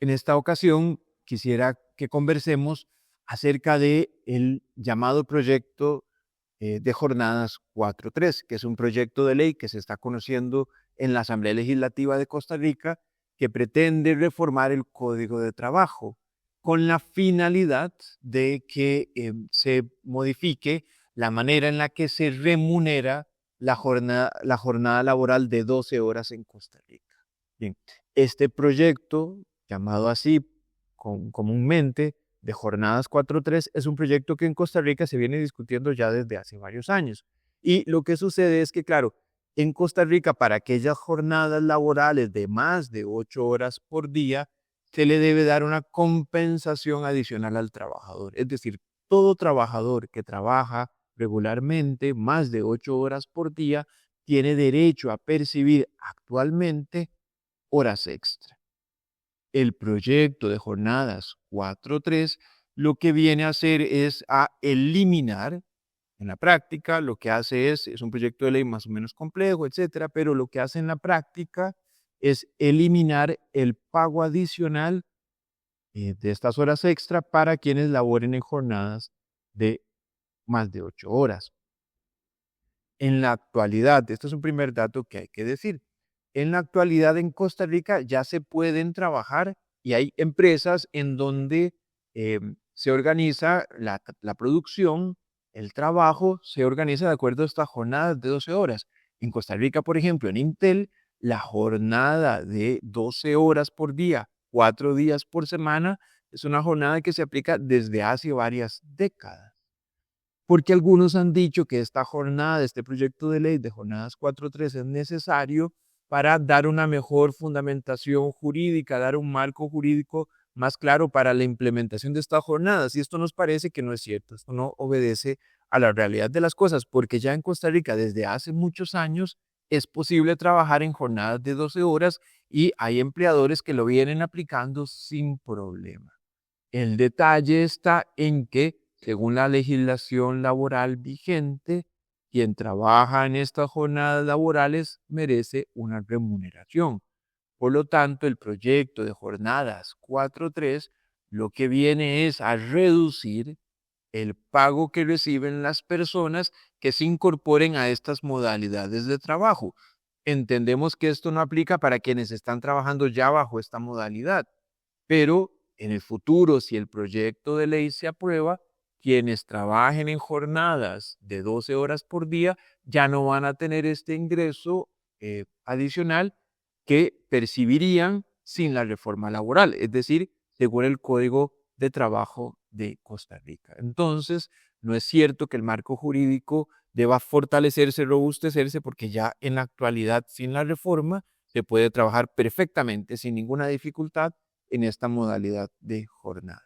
En esta ocasión quisiera que conversemos acerca de el llamado proyecto de jornadas 4.3, que es un proyecto de ley que se está conociendo en la Asamblea Legislativa de Costa Rica, que pretende reformar el Código de Trabajo con la finalidad de que se modifique la manera en la que se remunera la jornada laboral de 12 horas en Costa Rica. Bien, este proyecto, llamado así comúnmente, de Jornadas 4.3, es un proyecto que en Costa Rica se viene discutiendo ya desde hace varios años. Y lo que sucede es que, claro, en Costa Rica, para aquellas jornadas laborales de más de 8 horas por día, se le debe dar una compensación adicional al trabajador. Es decir, todo trabajador que trabaja regularmente más de 8 horas por día tiene derecho a percibir actualmente horas extra. El proyecto de jornadas 4.3 lo que viene a hacer es a eliminar, en la práctica, lo que hace es un proyecto de ley más o menos complejo, etcétera, pero lo que hace en la práctica es eliminar el pago adicional de estas horas extra para quienes laboren en jornadas de más de 8 horas. En la actualidad, esto es un primer dato que hay que decir, en la actualidad en Costa Rica ya se pueden trabajar y hay empresas en donde se organiza la producción, el trabajo, se organiza de acuerdo a estas jornadas de 12 horas. En Costa Rica, por ejemplo, en Intel, la jornada de 12 horas por día, 4 días por semana, es una jornada que se aplica desde hace varias décadas. Porque algunos han dicho que esta jornada, este proyecto de ley de jornadas 4.3 es necesario para dar una mejor fundamentación jurídica, dar un marco jurídico más claro para la implementación de estas jornadas. Y esto nos parece que no es cierto, esto no obedece a la realidad de las cosas, porque ya en Costa Rica desde hace muchos años es posible trabajar en jornadas de 12 horas y hay empleadores que lo vienen aplicando sin problema. El detalle está en que, según la legislación laboral vigente, quien trabaja en estas jornadas laborales merece una remuneración. Por lo tanto, el proyecto de jornadas 4.3 lo que viene es a reducir el pago que reciben las personas que se incorporen a estas modalidades de trabajo. Entendemos que esto no aplica para quienes están trabajando ya bajo esta modalidad, pero en el futuro, si el proyecto de ley se aprueba, quienes trabajen en jornadas de 12 horas por día ya no van a tener este ingreso adicional que percibirían sin la reforma laboral, es decir, según el Código de Trabajo de Costa Rica. Entonces, no es cierto que el marco jurídico deba fortalecerse, robustecerse, porque ya en la actualidad, sin la reforma, se puede trabajar perfectamente, sin ninguna dificultad, en esta modalidad de jornada.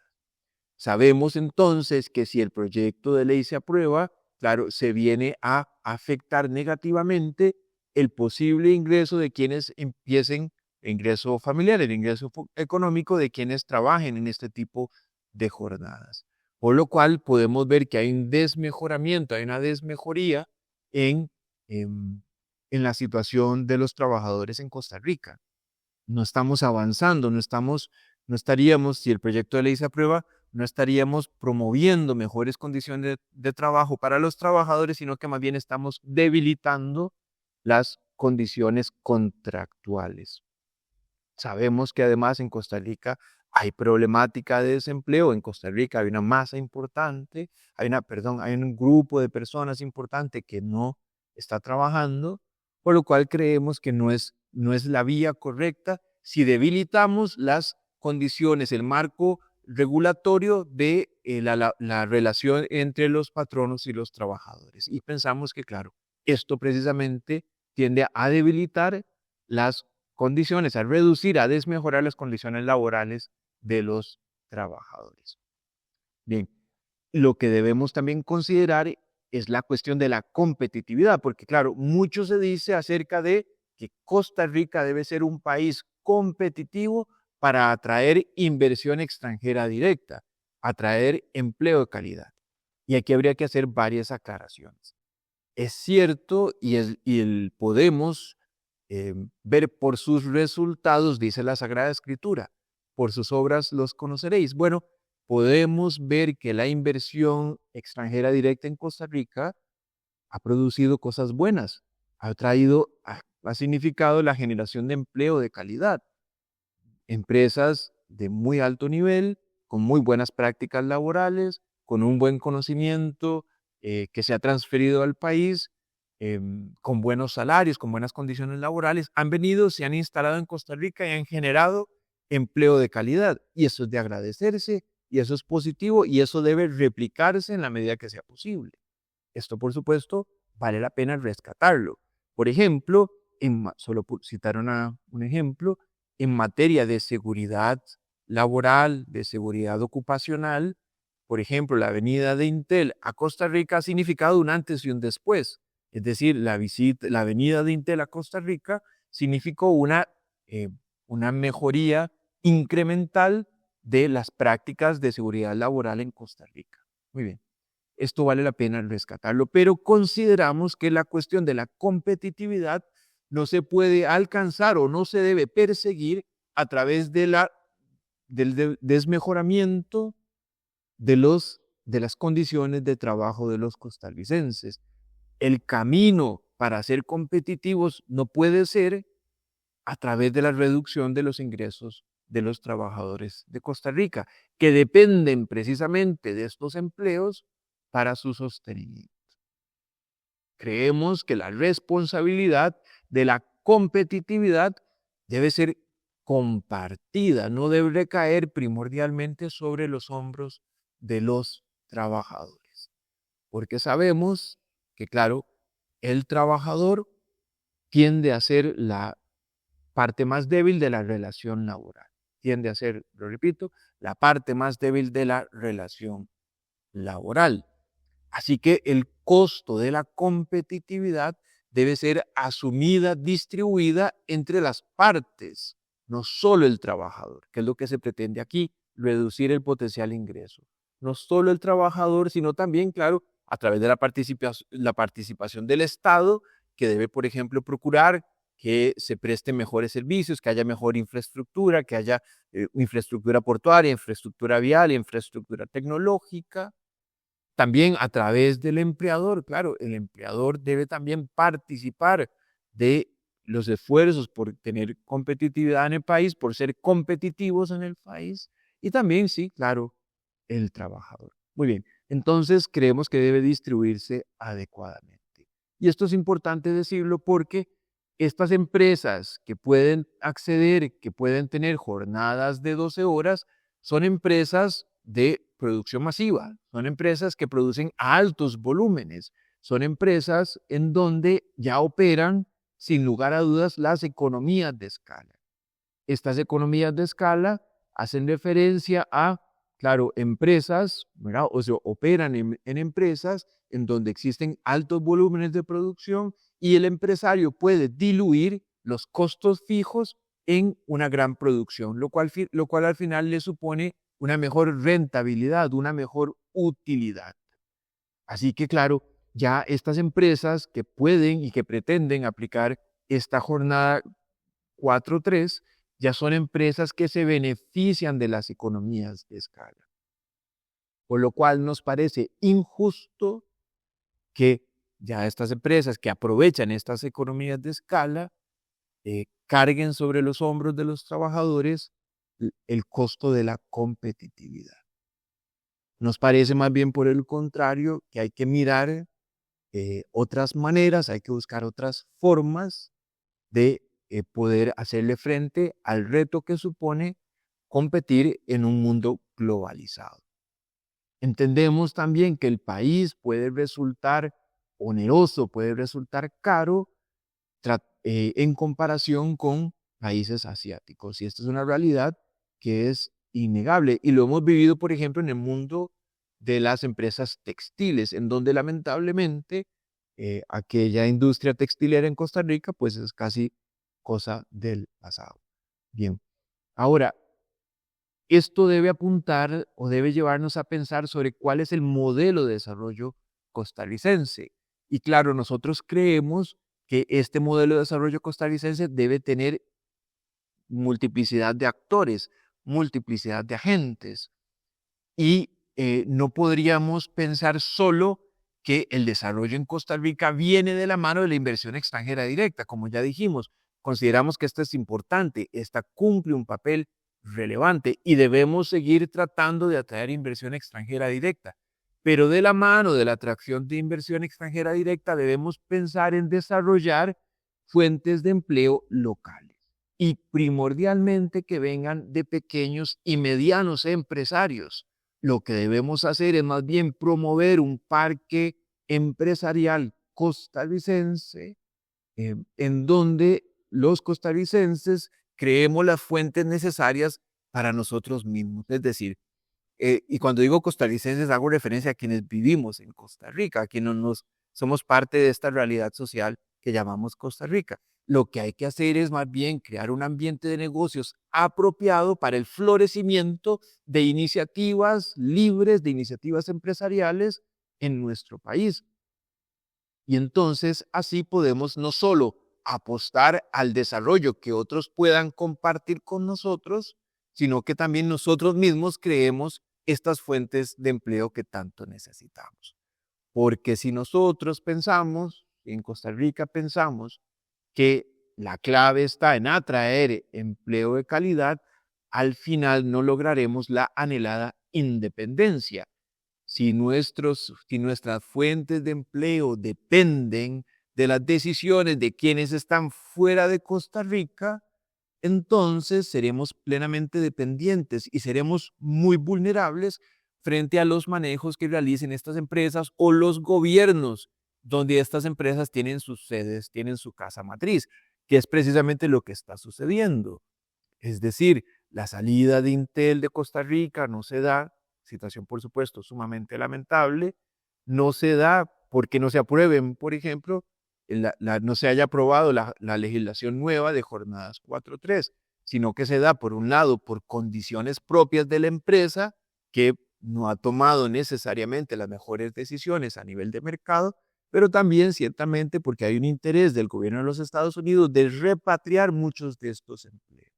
Sabemos entonces que si el proyecto de ley se aprueba, claro, se viene a afectar negativamente el posible ingreso de quienes empiecen, ingreso familiar, el ingreso económico de quienes trabajen en este tipo de jornadas. Por lo cual podemos ver que hay un desmejoramiento, hay una desmejoría en, en, en la situación de los trabajadores en Costa Rica. No estamos avanzando, no estaríamos, si el proyecto de ley se aprueba, no estaríamos promoviendo mejores condiciones de trabajo para los trabajadores, sino que más bien estamos debilitando las condiciones contractuales. Sabemos que además en Costa Rica hay problemática de desempleo. En Costa Rica hay una masa importante, hay un grupo de personas importante que no está trabajando, por lo cual creemos que no es la vía correcta si debilitamos las condiciones, el marco regulatorio de la relación entre los patronos y los trabajadores. Y pensamos que, claro, esto precisamente tiende a debilitar las condiciones, a reducir, a desmejorar las condiciones laborales de los trabajadores. Bien, lo que debemos también considerar es la cuestión de la competitividad, porque claro, mucho se dice acerca de que Costa Rica debe ser un país competitivo para atraer inversión extranjera directa, atraer empleo de calidad. Y aquí habría que hacer varias aclaraciones. Es cierto podemos ver por sus resultados, dice la Sagrada Escritura, por sus obras los conoceréis. Bueno, podemos ver que la inversión extranjera directa en Costa Rica ha producido cosas buenas, ha significado la generación de empleo de calidad, empresas de muy alto nivel, con muy buenas prácticas laborales, con un buen conocimiento que se ha transferido al país, con buenos salarios, con buenas condiciones laborales, han venido, se han instalado en Costa Rica y han generado empleo de calidad. Y eso es de agradecerse, y eso es positivo, y eso debe replicarse en la medida que sea posible. Esto, por supuesto, vale la pena rescatarlo. Por ejemplo, solo por citar un ejemplo, en materia de seguridad laboral, de seguridad ocupacional, por ejemplo, la venida de Intel a Costa Rica ha significado un antes y un después. Es decir, la venida de Intel a Costa Rica significó una mejoría incremental de las prácticas de seguridad laboral en Costa Rica. Muy bien. Esto vale la pena rescatarlo, pero consideramos que la cuestión de la competitividad no se puede alcanzar o no se debe perseguir a través del desmejoramiento de las condiciones de trabajo de los costarricenses. El camino para ser competitivos no puede ser a través de la reducción de los ingresos de los trabajadores de Costa Rica, que dependen precisamente de estos empleos para su sostenimiento. Creemos que la responsabilidad de la competitividad debe ser compartida, no debe recaer primordialmente sobre los hombros de los trabajadores. Porque sabemos que, claro, el trabajador tiende a ser la parte más débil de la relación laboral. Tiende a ser, lo repito, la parte más débil de la relación laboral. Así que el costo de la competitividad debe ser asumida, distribuida entre las partes, no solo el trabajador, que es lo que se pretende aquí, reducir el potencial ingreso. No solo el trabajador, sino también, claro, a través de la participación del Estado, que debe, por ejemplo, procurar que se presten mejores servicios, que haya mejor infraestructura, que haya infraestructura portuaria, infraestructura vial, infraestructura tecnológica. También a través del empleador, claro, el empleador debe también participar de los esfuerzos por tener competitividad en el país, por ser competitivos en el país, y también, sí, claro, el trabajador. Muy bien, entonces creemos que debe distribuirse adecuadamente. Y esto es importante decirlo porque estas empresas que pueden acceder, que pueden tener jornadas de 12 horas, son empresas de producción masiva, son empresas que producen a altos volúmenes, son empresas en donde ya operan, sin lugar a dudas, las economías de escala. Estas economías de escala hacen referencia a, claro, empresas, ¿verdad? O sea, operan en empresas en donde existen altos volúmenes de producción y el empresario puede diluir los costos fijos en una gran producción, lo cual al final le supone una mejor rentabilidad, una mejor utilidad. Así que, claro, ya estas empresas que pueden y que pretenden aplicar esta jornada 4-3 ya son empresas que se benefician de las economías de escala. Por lo cual nos parece injusto que ya estas empresas que aprovechan estas economías de escala carguen sobre los hombros de los trabajadores el costo de la competitividad. Nos parece más bien por el contrario que hay que mirar otras maneras, hay que buscar otras formas de poder hacerle frente al reto que supone competir en un mundo globalizado. Entendemos también que el país puede resultar oneroso, puede resultar caro en comparación con países asiáticos. Y esta es una realidad que es innegable. Y lo hemos vivido, por ejemplo, en el mundo de las empresas textiles, en donde lamentablemente aquella industria textilera en Costa Rica, pues es casi cosa del pasado. Bien, ahora, esto debe apuntar o debe llevarnos a pensar sobre cuál es el modelo de desarrollo costarricense. Y claro, nosotros creemos que este modelo de desarrollo costarricense debe tener multiplicidad de actores, multiplicidad de agentes. Y no podríamos pensar solo que el desarrollo en Costa Rica viene de la mano de la inversión extranjera directa. Como ya dijimos, consideramos que esta es importante, esta cumple un papel relevante y debemos seguir tratando de atraer inversión extranjera directa. Pero de la mano de la atracción de inversión extranjera directa debemos pensar en desarrollar fuentes de empleo locales y primordialmente que vengan de pequeños y medianos empresarios. Lo que debemos hacer es más bien promover un parque empresarial costarricense en donde los costarricenses creemos las fuentes necesarias para nosotros mismos. Es decir, y cuando digo costarricenses hago referencia a quienes vivimos en Costa Rica, a quienes somos parte de esta realidad social que llamamos Costa Rica. Lo que hay que hacer es más bien crear un ambiente de negocios apropiado para el florecimiento de iniciativas libres, de iniciativas empresariales en nuestro país. Y entonces así podemos no solo apostar al desarrollo que otros puedan compartir con nosotros, sino que también nosotros mismos creemos estas fuentes de empleo que tanto necesitamos. Porque si nosotros pensamos, en Costa Rica pensamos, que la clave está en atraer empleo de calidad, al final no lograremos la anhelada independencia. Si nuestras fuentes de empleo dependen de las decisiones de quienes están fuera de Costa Rica, entonces seremos plenamente dependientes y seremos muy vulnerables frente a los manejos que realicen estas empresas o los gobiernos donde estas empresas tienen sus sedes, tienen su casa matriz, que es precisamente lo que está sucediendo. Es decir, la salida de Intel de Costa Rica no se da, situación por supuesto sumamente lamentable, no se da porque no se aprueben, por ejemplo, no se haya aprobado la legislación nueva de jornadas 4.3, sino que se da, por un lado, por condiciones propias de la empresa, que no ha tomado necesariamente las mejores decisiones a nivel de mercado, pero también ciertamente porque hay un interés del gobierno de los Estados Unidos de repatriar muchos de estos empleos.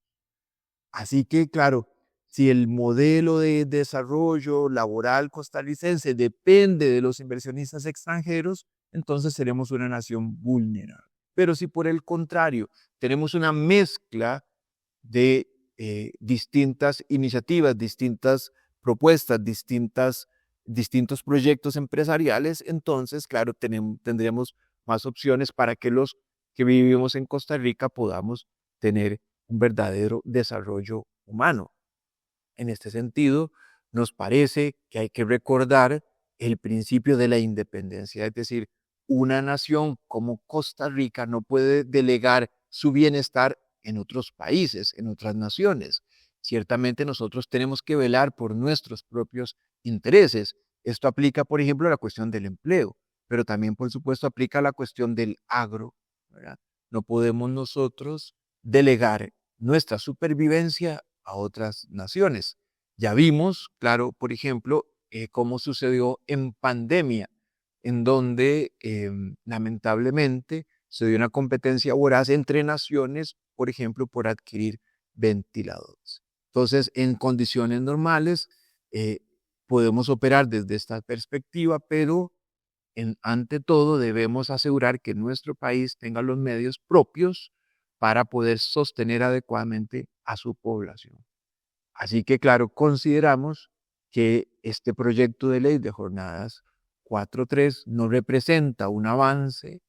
Así que, claro, si el modelo de desarrollo laboral costarricense depende de los inversionistas extranjeros, entonces seremos una nación vulnerable. Pero si por el contrario tenemos una mezcla de distintas iniciativas, distintas propuestas, distintos proyectos empresariales, entonces, claro, tendremos más opciones para que los que vivimos en Costa Rica podamos tener un verdadero desarrollo humano. En este sentido, nos parece que hay que recordar el principio de la independencia, es decir, una nación como Costa Rica no puede delegar su bienestar en otros países, en otras naciones. Ciertamente nosotros tenemos que velar por nuestros propios intereses. Esto aplica, por ejemplo, a la cuestión del empleo, pero también, por supuesto, aplica a la cuestión del agro, ¿verdad? No podemos nosotros delegar nuestra supervivencia a otras naciones. Ya vimos, claro, por ejemplo, cómo sucedió en pandemia, en donde lamentablemente se dio una competencia voraz entre naciones, por ejemplo, por adquirir ventiladores. Entonces, en condiciones normales, podemos operar desde esta perspectiva, pero ante todo debemos asegurar que nuestro país tenga los medios propios para poder sostener adecuadamente a su población. Así que, claro, consideramos que este proyecto de ley de jornadas 4.3 no representa un avance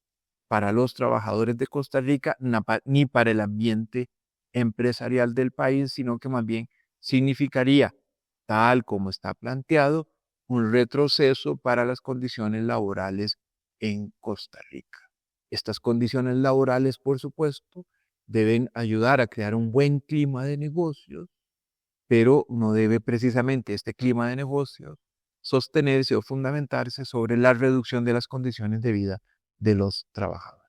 para los trabajadores de Costa Rica ni para el ambiente empresarial del país, sino que más bien significaría, tal como está planteado, un retroceso para las condiciones laborales en Costa Rica. Estas condiciones laborales, por supuesto, deben ayudar a crear un buen clima de negocios, pero no debe precisamente este clima de negocios sostenerse o fundamentarse sobre la reducción de las condiciones de vida de los trabajadores.